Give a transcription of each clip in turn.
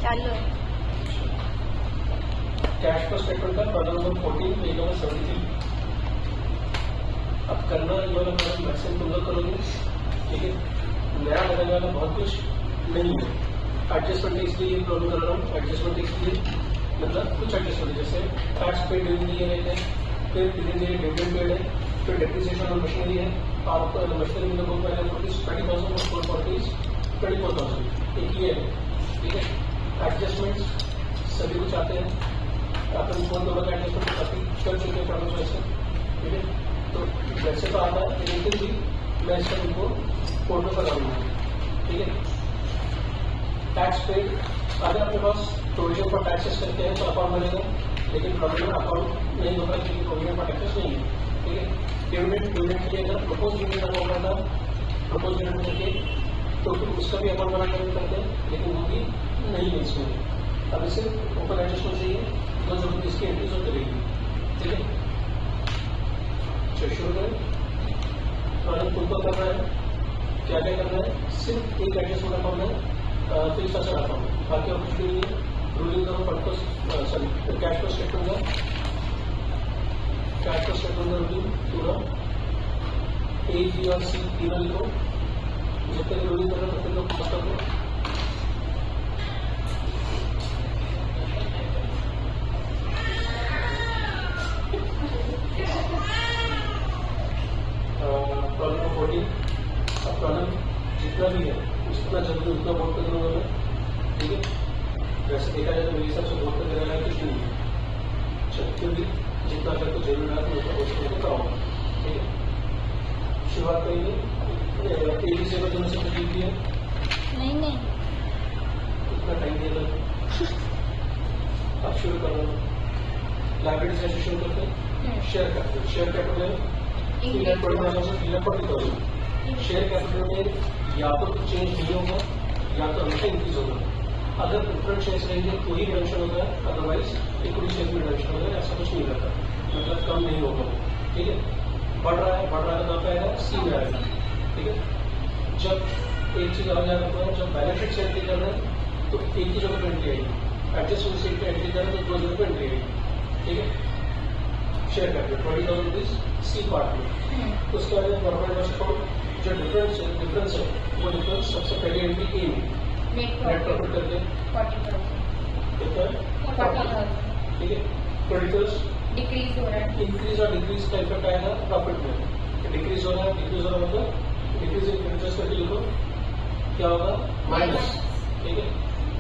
चालू है। Cash flow statement का कॉलम नंबर 14 पेज नंबर 73। अब करना ये वाला कॉलम मैक्सिमम तुम लोग करोगे, ठीक है। नया लगने वाला बहुत कुछ नहीं है। एडजस्टमेंट इसलिए प्रॉब्लम कर रहा हूँ, एडजस्टमेंट इसलिए मतलब कुछ एडजस्टमेंट जैसे tax paid during the year है, फिर डिविडेंड पेड है, फिर डेप्रिसिएशन ऑन मशीनरी है। आप मशीनरी में बुक मैंने 20,000 और 440 24,000 एक ही है, ठीक है। एडजस्टमेंट्स सभी कुछ आते हैं, अपन फोन दोनों का एडजस्टमेंट काफी कर चुके हैं प्रॉब्लम वैसे, ठीक है। तो वैसे तो आता है लेकिन फिर भी मैं इसका उनको फोटो लगाऊंगा, ठीक है। टैक्स पेड अगर आपके पास प्रोविजन फॉर टैक्सेस करते हैं तो अकाउंट बनेगा, लेकिन प्रोविजन अकाउंट नहीं होगा क्योंकि प्रोविजन फॉर टैक्सेस नहीं है, ठीक है। डिविडेंड के लिए अगर प्रपोज डिविडेंड अकाउंट आता है, प्रपोज डिविडेंड करके तो फिर उसका भी अकाउंट बना करते हैं, लेकिन वो भी नहीं है इसमें। अब इसे ओपन एडजस्टमेंट चाहिए तो जो इसकी एंट्रीज हो करेगी, ठीक है। शुरू करें तो तुमको करना है क्या क्या करना है, सिर्फ एक एडजस्टमेंट अकाउंट है, फिक्स असर अकाउंट, बाकी और कुछ भी नहीं है। रूलिंग करो purpose sorry cash flow statement का, कैश फ्लो स्टेटमेंट का रूलिंग पूरा ए बी और सी तीनों लिखो। जब तक रूलिंग करो तब तक लोग खत्म करो। प्रॉब्लम 14। अब प्रॉब्लम जितना भी है जितना जल्दी उतना वोट कर दूंगा मैं, ठीक है। वैसे देखा जाए तो मेरे हिसाब से वोट कर देना कुछ नहीं है, फिर भी जितना अगर तो जरूर है तो उतना वोट करके कराऊंगा, ठीक है। शुरुआत करेंगे ABC से दोनों से कुछ लिखी है नहीं इतना टाइम दिया था। अब शुरू करो, लाइब्रेरी से शुरू करते हैं। Share capital, share capital 40,000 share capital में या तो चेंज नहीं होगा या तो हमेशा इंक्रीज होगा। अगर प्रिफरेंस शेयर्स रहेंगे तो ही रिडम्पशन होता है, अदरवाइज इक्विटी शेयर में रिडम्पशन होगा, ऐसा कुछ नहीं रहता, मतलब कम नहीं होगा, ठीक है। बढ़ रहा है तो कहाँ पे आएगा, सी में आएगा, ठीक है। जब एक चीज और याद रखना है, जब बैलेंस शीट से एंट्री कर रहे हैं तो एक ही जगह पर एंट्री आएगी, एडजस्टमेंट शीट पे एंट्री कर रहे हैं तो 2 जगह पर एंट्री आएगी, ठीक है। Share capital 20,000 rupees C part में, उसके बाद कॉर्पोरेट अकाउंट जो डिफरेंस है वो डिफरेंस सबसे पहले एंट्री ए में नेट प्रॉफिट करके 40,000 ठीक है। क्रेडिटर्स डिक्रीज हो रहा है, इंक्रीज और डिक्रीज का इफेक्ट आएगा प्रॉफिट में। डिक्रीज हो रहा है, डिक्रीज हो रहा मतलब डिक्रीज इन क्रेडिटर्स करके लिखो क्या होगा, माइनस, ठीक है।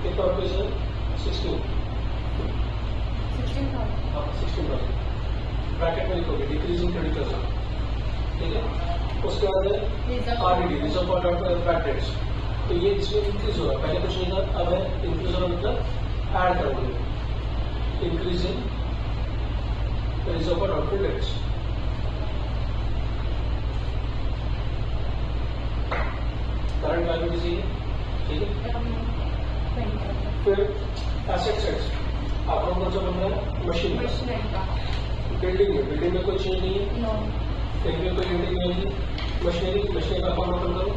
कितना रुपीज है, 16,000 ब्रैकेट में लिखोगे डिक्रीज इन क्रेडिटर्स, ठीक है। उसके बाद RDD reserve for bad debts, तो ये इसमें इंक्रीज हो रहा है, पहले कुछ नहीं था, अब है इंक्रीज हो रहा मतलब ऐड करोगे, increase in reserve for doubtful debts, current value भी चाहिए, ठीक है। फिर एसेट सेट्स आप लोगों को जो बन रहा है मशीन बिल्डिंग में कोई चेंज नहीं है, कहीं में कोई एंट्री नहीं होगी। मशीनरी का अकाउंट ओपन करो,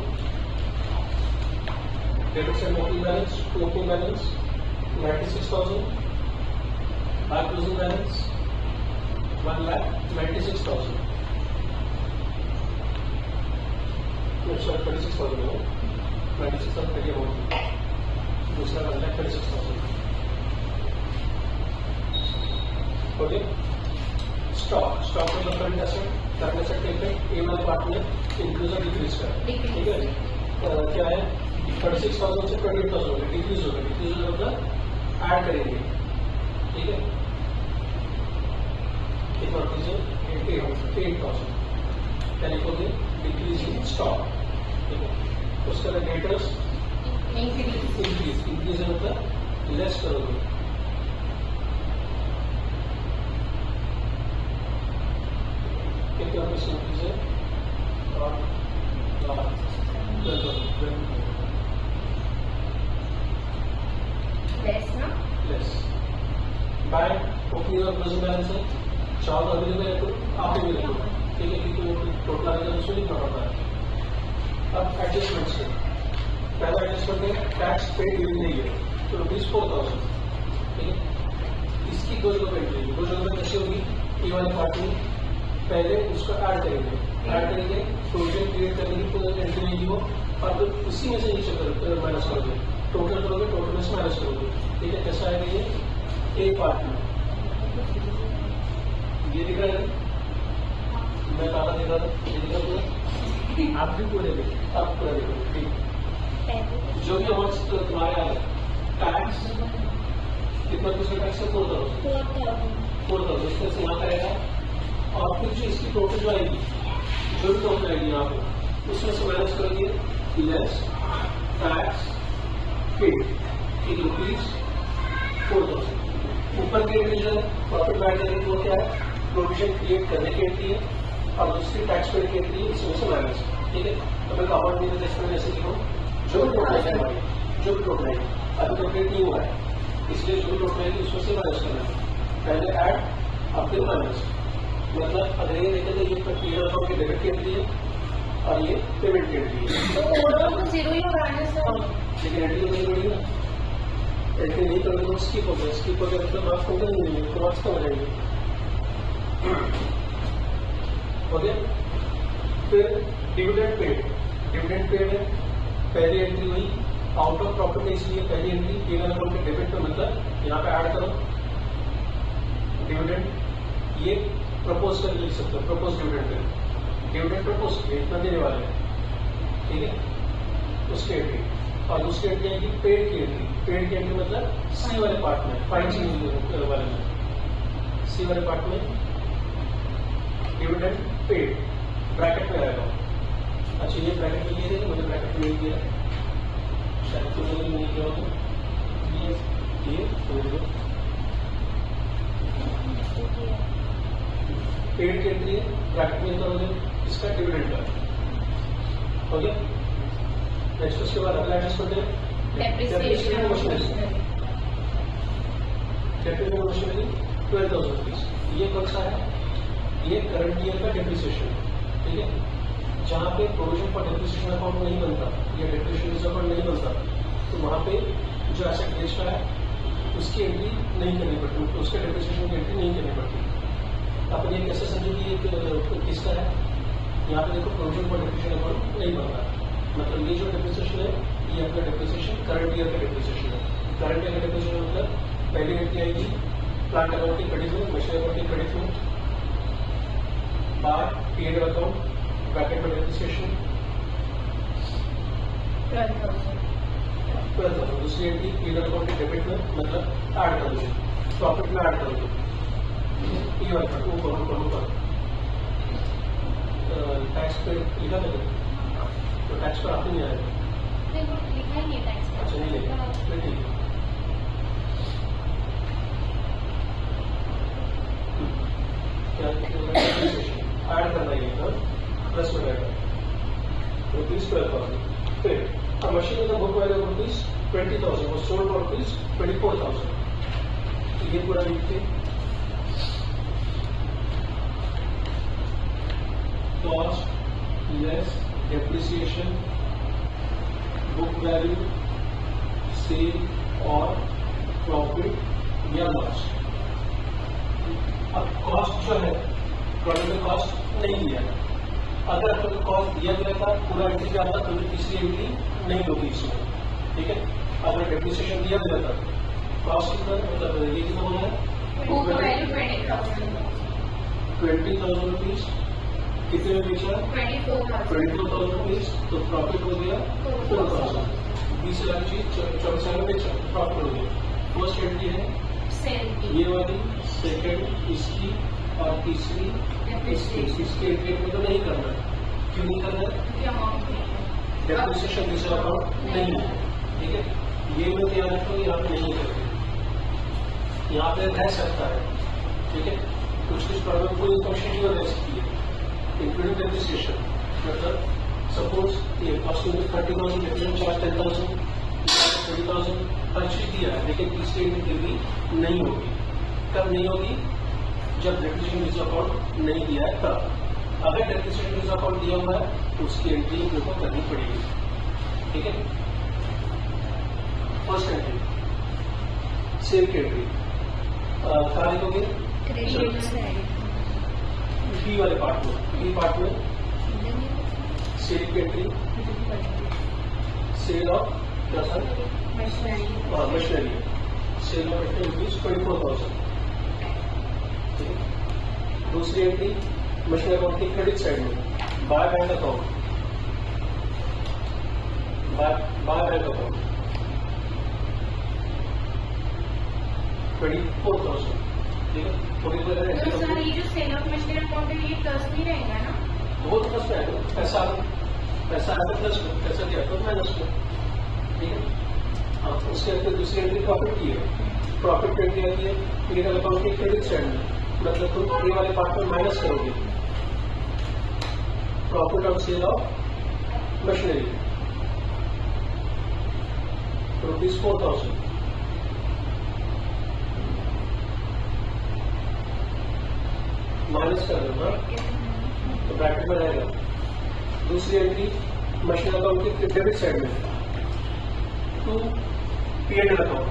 debit side opening balance 96,000, back closing balance 1,96,000, sorry 36,000 है, 96,000 करिए होगी, दूसरा 1,36,000, ओके। स्टॉक में करंट एसेट करंट एसेट के इफेक्ट ए वाले पार्ट में इंक्रीज और डिक्रीज का, ठीक है। क्या है 36,000 से 28,000 डिक्रीज होगा, मतलब ऐड करेंगे, ठीक है। कितना कीजिए 8,000 क्या लिखोगे, डिक्रीज इन स्टॉक, ठीक है। उसके बाद डेटर्स इंक्रीज मतलब लेस करोगे, कितना पैसे इंक्रीज है और लेस। बैंक ओपनिंग और क्लोजिंग बैलेंस है, चाहो तो अभी भी रखो, आप भी रखो, ठीक है, क्योंकि वो टोटल आएगा उसमें लिखना पड़ता है। अब एडजस्टमेंट से पहला एडजस्टमेंट है tax paid during the year, तो ₹4,000, ठीक है। इसकी दो जगह पे एंट्री, दो जगह पे कैसे होगी? ये वाले पार्ट में पहले उसको ऐड करेंगे, प्रोविजन क्रिएट करने की कोई एंट्री नहीं हो, और फिर उसी में से नीचे माइनस करोगे, टोटल करोगे, टोटल में से माइनस करोगे, ठीक है। कैसा आएगा ये? एक पार्ट में ये दिख रहा है, मैं काला दिख रहा था, ये दिख रहा पूरा, आप भी पूरे देखिए, आप पूरा देखो, ठीक। जो भी अमाउंट तुम्हारे आ रहा है, टैक्स कितना % टैक्स है? 4,000, इसमें से यहाँ करेगा, और फिर जो इसकी टोटल जो आएगी, जो भी टोटल आएगी यहाँ पे, उसमें से माइनस करोगे लेस टैक्स पेड, ठीक है, ₹4,000। ऊपर की एंट्री जो है प्रॉफिट ऐड करने की, वो क्या है? प्रोविजन क्रिएट करने की एंट्री है, और दूसरी टैक्स पेड की एंट्री है, इसमें से माइनस, ठीक है। तो मैं अमाउंट नहीं देता, ऐसे लिखो, जो भी टोटल है हमारी, जो भी टोटल है, अभी तो पेड नहीं हुआ है, इसलिए जो भी टोटल है उसमें से माइनस करना है, पहले ऐड और फिर माइनस। मतलब अगर ये देखें तो ये पीरियड अकाउंट की डेबिट की एंट्री है, और ये पेमेंट की एंट्री है, तो ओवरऑल तो जीरो ही होगा ना सर? लेकिन एंट्री तो नहीं बढ़ी ना, एंट्री नहीं करोगे तो स्किप हो गया, स्किप हो गया मतलब मार्क्स होगा नहीं मिलेंगे, तो मार्क्स कम हो जाएंगे, ओके। फिर डिविडेंड पेड है, पहली एंट्री हुई, आउट ऑफ प्रॉफिट है, इसलिए पहली एंट्री पीरियड अकाउंट के डेबिट पे, मतलब यहाँ पे ऐड करो डिविडेंड, ये प्रपोज कर लिख सकते हो, प्रपोज डिविडेंड प्रपोज किया, इतना देने वाले हैं, ठीक है, उसकी एंट्री। और दूसरी एंट्री है कि पेड की एंट्री मतलब सी वाले पार्ट में, फाइनेंशियल वाले में, सी वाले पार्ट में डिविडेंड पेड ब्रैकेट में आएगा। अच्छा, ये ब्रैकेट में लिए थे, मुझे ब्रैकेट में नहीं किया, शायद तो नहीं किया होगा, ये पेड की एंट्री ब्रैकेट में करोगे, इसका डिविडेंड का, ओके। नेक्स्ट उसके बाद अगला एडजस्टमेंट है डेप्रिसिएशन मशीनरी, 12,000 रुपीज। ये कौन सा है? ये करंट ईयर का डेप्रिसिएशन, ठीक है। जहाँ पे प्रोविजन फॉर डेप्रिसिएशन अकाउंट नहीं बनता या डेप्रिसिएशन अकाउंट नहीं बनता, तो वहाँ पे जो एसेट बेच रहा है उसकी एंट्री नहीं करनी पड़ती, उसके डेप्रिसिएशन की एंट्री नहीं करनी पड़ती। अपन ये कैसे समझो कि ये किसका है? यहाँ पे देखो, प्रोविजन फॉर डेप्रिसिएशन अकाउंट नहीं बनता, मतलब ये जो डेप्रिसिएशन है ये अपना डेप्रिसिएशन करंट ईयर का डेप्रिसिएशन है। करंट ईयर का डेप्रिसिएशन मतलब पहली एंट्री आएगी प्लांट अकाउंट की क्रेडिट में, मशीन अकाउंट की क्रेडिट में, बाय पीरियड अकाउंट ब्रैकेट में डेप्रिसिएशन 12,000। दूसरी एंट्री पीरियड अकाउंट की डेबिट में, मतलब ऐड करोगे, प्रॉफिट में ऐड करोगे, ये वाला ऊपर टैक्स पे लिखा था, तो टैक्स पर आपको नहीं आएगा, लिखा ही नहीं टैक्स। अच्छा नहीं लेगा, ठीक है। क्या ऐड करना है, प्लस में रहेगा ₹12,000। फिर मशीन का बुक वैल्यू ₹20,000 और सोल्ड फॉर ₹24,000, तो ये पूरा लिखते cost less depreciation book value sale और प्रॉफिट या लॉस। अब कॉस्ट जो है, प्रोडक्ट में कॉस्ट नहीं दिया, अगर आपको कॉस्ट दिया गया था पूरा एंट्री क्या था, तो तीसरी एंट्री नहीं होगी इसमें, ठीक है। अगर डेप्रिसिएशन दिया गया था, कॉस्ट कितना, मतलब ये कितना होना है, 20,000 रुपीज, कितने में बेचा? 24,000 रुपीज, तो प्रॉफिट हो गया 4,000। 20,000 चीज 24,000 में बेचा, प्रॉफिट हो गया। फर्स्ट एंट्री है ये वाली, सेकेंड इसकी, और तीसरी इसके एंट्री में तो नहीं करना है। क्यों नहीं करना है? डेप्रिसिएशन रिजर्व अकाउंट नहीं है, ठीक है। ये मैं ध्यान रखो, यहाँ पे नहीं करते, यहाँ पे रह सकता है, ठीक है। कुछ प्रॉब्लम को इनकम हो रह सकती है, इंक्लूडिंग डेप्रिसिएशन। मतलब सपोज ये कॉस्ट 30,000, डिफरेंट चार्ज 10,000, 20,000, हर चीज दिया है, लेकिन तीसरी एंट्री भी नहीं होगी। कब नहीं होगी? जब डेप्रिसिएशन रिजर्व अकाउंट नहीं दिया है तब। अगर डेप्रिसिएशन रिजर्व अकाउंट दिया हुआ है तो उसकी एंट्री लोगों को करनी पड़ेगी, ठीक है। फर्स्ट एंट्री सेल की एंट्री कहाँ लिखोगे? क्रेडिट साइड बी वाले पार्ट में, बी पार्ट में सेल की एंट्री, सेल ऑफ क्या sir? Machinery, sale of machinery rupees 24,000। दूसरी एंट्री मशीन अकाउंट की क्रेडिट साइड में by bank account, by bank account 24,000। ठीक है, थोड़ी देर एंट्री तो सर ये जो सेल ऑफ मशीनरी अकाउंट है ये प्लस नहीं रहेगा ना? बहुत प्लस में आएगा, पैसा आया तो प्लस में, पैसा दिया तो माइनस में। ठीक है, हाँ उसके अंदर दूसरी एंट्री प्रॉफिट की है, प्रॉफिट की एंट्री आती है क्लिनिकल अकाउंट की क्रेडिट साइड में, मतलब तुम ए वाले पार्ट में माइनस करोगे profit of sale of machinery ₹4,000। Minus कर दो तो ब्रैकेट में रहेगा। दूसरी एंट्री मशीन अकाउंट की डेबिट साइड में टू P&L अकाउंट,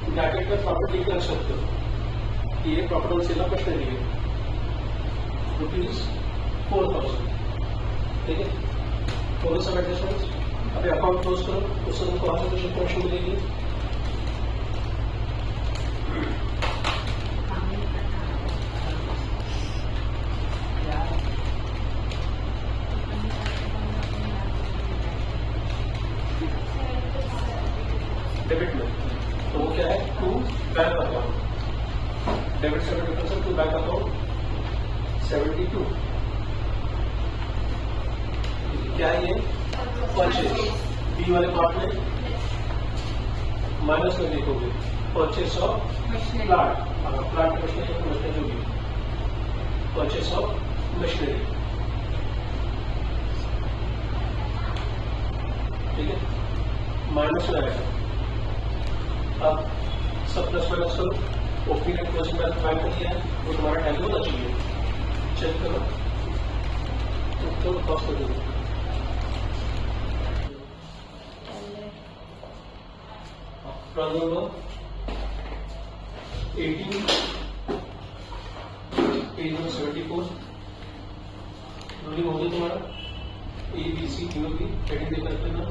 ब्रैकेट में प्रॉफिट लिख रख सकते हो कि ये profit on sale of machinery है ₹4,000। ठीक है, थोड़े सब एडजस्टमेंट। अभी अकाउंट क्लोज करो, उससे तुमको वहां से कुछ इन्फॉर्मेशन मिलेगी। डेबिट में तो वो क्या है? टू बैंक अकाउंट, डेबिट से डिफरेंस है टू बैंक अकाउंट 72। क्या है ये? परचेज, बी वाले पार्ट में माइनस में देखोगे purchase of plant, plant machinery होगी परचेज ऑफ मशीनरी। ठीक है, माइनस में आएगा। अब सब प्लस माइनस करो, opening and closing balance find कर दिया है, वो तुम्हारा टैली होना चाहिए। चेक करो तो कॉस्ट कर दो। Problem number 18 page number 74 ruling हो गया तुम्हारा ABC तीनों की हेडिंग देकर करना।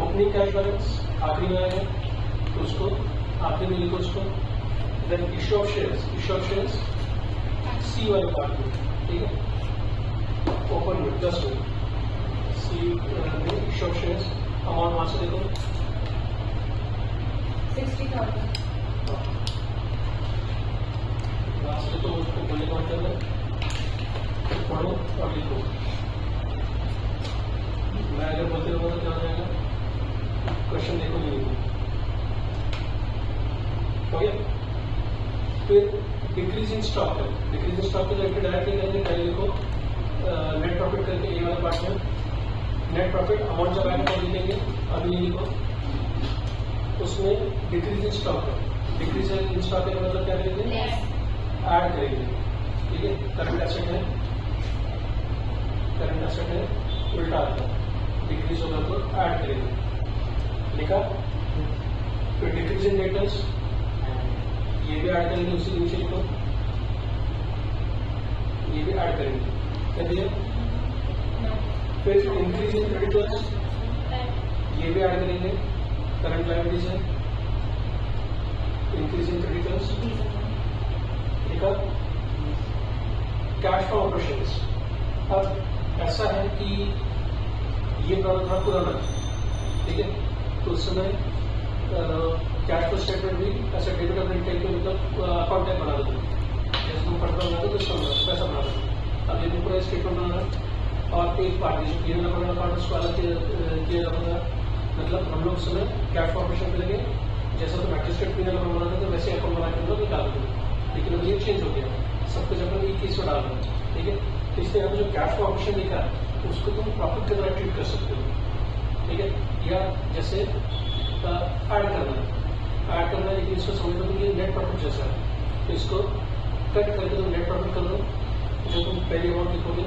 ओपनिंग कैश बैलेंस आखिरी में आएगा तो उसको आखिरी में लिखो उसको। देन इश्यू ऑफ शेयर्स सी वाले पार्ट में। ठीक है, ओपन में 10 में सी इश्यू ऑफ शेयर्स अमाउंट वहां से देखो 60,000। वहां से देखो उसको बोले कौन चल रहा है, पढ़ो और लिखो। मैं अगर बोलते रहूँगा तो क्या हो जाएगा? क्वेश्चन देखो नहीं हो गया। फिर डिक्रीज इन स्टॉक है, डिक्रीज इन स्टॉक के लिए डायरेक्टली करेंगे, पहले देखो नेट प्रॉफिट करके ये वाला पार्ट में नेट प्रॉफिट अमाउंट जब ऐड कर लिखेंगे, अभी नहीं लिखो, उसमें डिक्रीज इन स्टॉक है। डिक्रीज इन स्टॉक का मतलब क्या करेंगे? ऐड करेंगे। ठीक है, करंट एसेट है, करंट एसेट है, उल्टा आता है, डिक्रीज होगा तो ऐड करेंगे, लिखा। फिर डिक्रीज इन डेटर्स ये भी ऐड करेंगे, उसी नीचे लिखो, ये भी ऐड करेंगे, क्या दिया? फिर इंक्रीज इन क्रेडिटर्स ये भी ऐड करेंगे, करंट लायबिलिटीज है, इंक्रीज इन क्रेडिटर्स, लिखा। कैश फ्रॉम ऑपरेशंस, अब ऐसा है कि ये प्रोडक्ट था पुराना, ठीक है, तो उस समय कैश फ्लो स्टेटमेंट भी ऐसा डेबिट और क्रेडिट के मतलब अकाउंट टाइप बना देते, जैसे तुम फंड बना दो तो इसका पैसा बना दो। अब ये पूरा स्टेटमेंट बनाना और एक पार्ट जो पीएनएल अकाउंट पार्ट उसको अलग किया जाता, मतलब हम लोग उस समय कैश फ्लो ऑपरेशन करेंगे, जैसा तो मैजिस्ट्रेट पीएनएल अकाउंट बनाते थे वैसे अकाउंट बना के हम लोग निकाल देंगे, लेकिन अब ये चेंज हो गया, सब कुछ अपन एक ही डाल रहे हैं। ठीक है, तो इसलिए यहाँ जो कैश फ्लो ऑपरेशन लिखा है उसको तुम प्रॉफिट की तरह ट्रीट कर सकते हो। ठीक है, या जैसे ऐड करना है, लेकिन इसको समझ लो कि नेट प्रॉफिट जैसा है, तो इसको कट करके तुम नेट प्रॉफिट कर दो, जो तुम पहले अमाउंट लिखोगे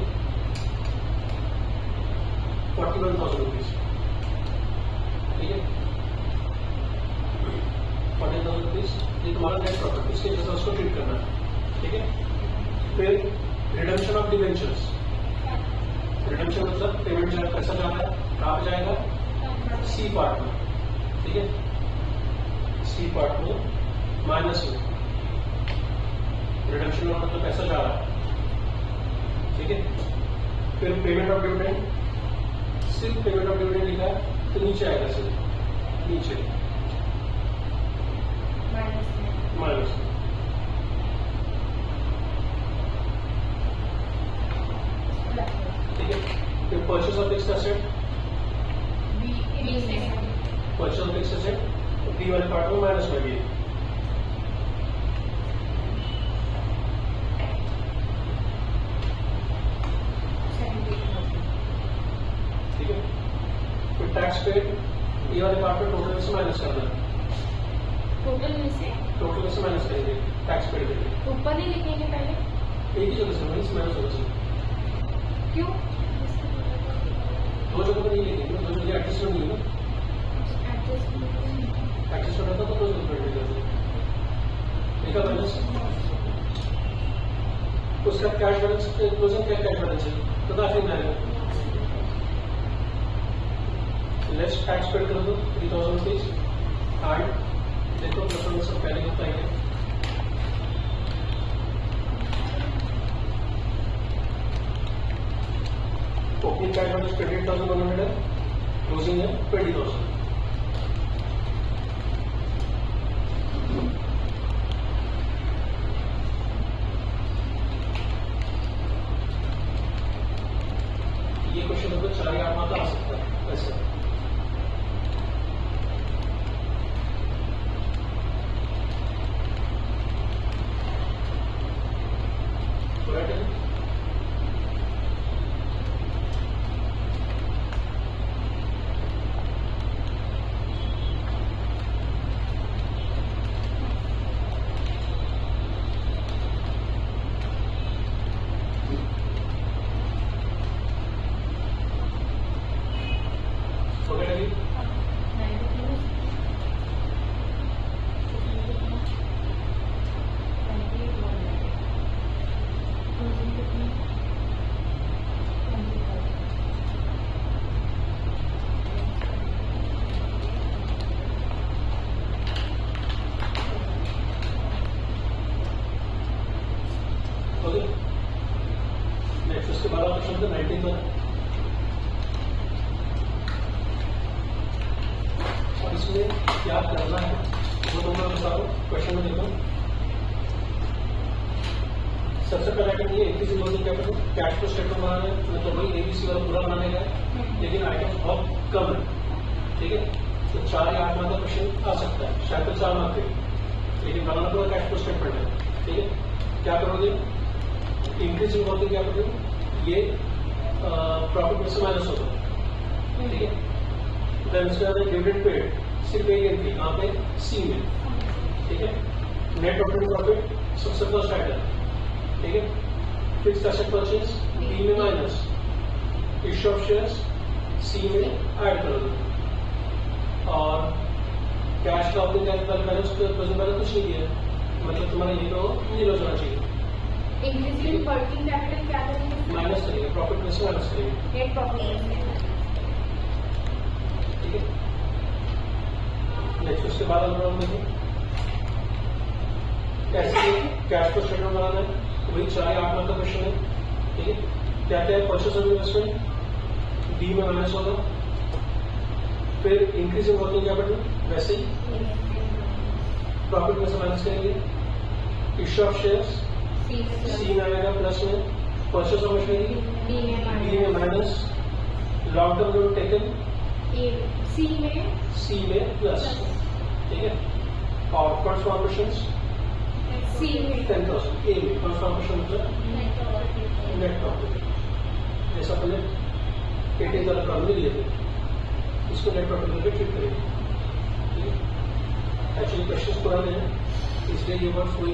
41,000 रुपीज, डिबेंचर्स। रिडेम्पशन मतलब पेमेंट जो पैसा जा रहा है कहाँ पे जाएगा, सी पार्ट में, ठीक है, सी पार्ट में माइनस में रिडेम्पशन में मतलब पैसा जा रहा है, ठीक है। फिर पेमेंट ऑफ डिविडेंड, सिर्फ पेमेंट ऑफ डिविडेंड लिखा है तो नीचे आएगा, सिर्फ नीचे माइनस में, ठीक है। फिर purchase of fixed asset, purchase of fixed asset B वाले पार्ट में माइनस में भी, ठीक है। फिर टैक्स पेड ये वाले पार्ट में टोटल में से माइनस करना है, टोटल में से माइनस करेंगे टैक्स पेड के लिए, ऊपर ही लिखेंगे पहले, एक ही जगह से माइनस होगा सर, क्यों? दो जगह पर नहीं लिखेंगे, दो जगह एडजस्टमेंट नहीं होगा, एडजस्टमेंट होता तो दो जगह पर लिखा लिखा बैलेंस, उसका कैश बैलेंस क्लोजिंग क्या कैश बैलेंस है पता फिर आएगा, लेस टैक्स पेड कर दो 3000 रुपीज एंड देखो मतलब सब पहले होता है ओपनिंग कैश बैलेंस 28,100 है, क्लोजिंग है 20,000। ये क्वेश्चन होगा 4 या 8 माह का आ सकता है ऐसे, राइट है। Okay, Ravi? ओके, नेक्स्ट उसके बाद ऑप्शन तो 19 पर अब इसमें क्या करना है वो तो मैं बता रहा हूँ, क्वेश्चन में देखो सबसे पहला आइटम ये increasing loading capital cash flow statement बनाना है, मतलब वही एबीसी वाला पूरा बनाने का है, लेकिन आइटम बहुत कम है, ठीक है। तो 4 या 8 माह का क्वेश्चन आ सकता है, शायद तो 4 माह के, लेकिन बनाना पूरा कैश फ्लो स्टेटमेंट है, ठीक है। क्या करोगे, इंक्रीजिंग वर्किंग कैपिटल ये प्रॉफिट में से माइनस होगा, ठीक है। देन उसके बाद डिविडेंड पेड सिर्फ एक एंट्री यहाँ पे सी में, ठीक है। नेट ऑपरेटिंग प्रॉफिट सबसे फर्स्ट आइटम, ठीक है। फिक्स्ड एसेट परचेज बी में माइनस, इश्यू ऑफ शेयर्स सी में ऐड करोगे, और कैश का opening capital balance present balance कुछ नहीं किया, मतलब तुम्हारा ये तो नील हो जाना चाहिए, इंक्रीजिंग वर्किंग कैपिटल क्या करेंगे? माइनस करेंगे, प्रॉफिट में से माइनस करेंगे, नेट प्रॉफिट, ठीक है। नेक्स्ट उसके बाद हम लोग देखें कैसे कैश फ्लो स्टेटमेंट बनाना है, वही 4 या 8 माह का क्वेश्चन है, ठीक है। क्या क्या है, परचेज ऑफ इन्वेस्टमेंट डी में माइनस होगा, फिर इंक्रीज इन वर्किंग कैपिटल वैसे ही प्रॉफिट में से माइनस करेंगे, इश्यू ऑफ शेयर्स सी में आएगा प्लस में, परचेज ऑफ मशीनरी बी में minus, long term loan taken C में प्लस, ठीक है। और फंड्स फॉर ऑपरेशंस सी में 10,000 ए में, फंड्स फॉर ऑपरेशन मतलब नेट प्रॉफिट, जैसा पहले 18,000 प्रॉब्लम लिए थे, इसको नेट प्रॉफिट करके ट्रीट करेंगे, ठीक है। एक्चुअली क्वेश्चन पुराने हैं इसलिए ये वर्ड्स वही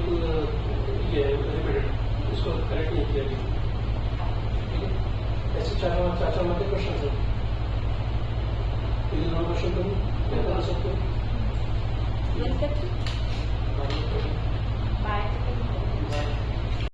ये रिपीटेड, इसको करेक्ट नहीं किया गया, ठीक है। ऐसे 4 माह के क्वेश्चन है, क्वेश्चन करूँ क्या कर सकते हो?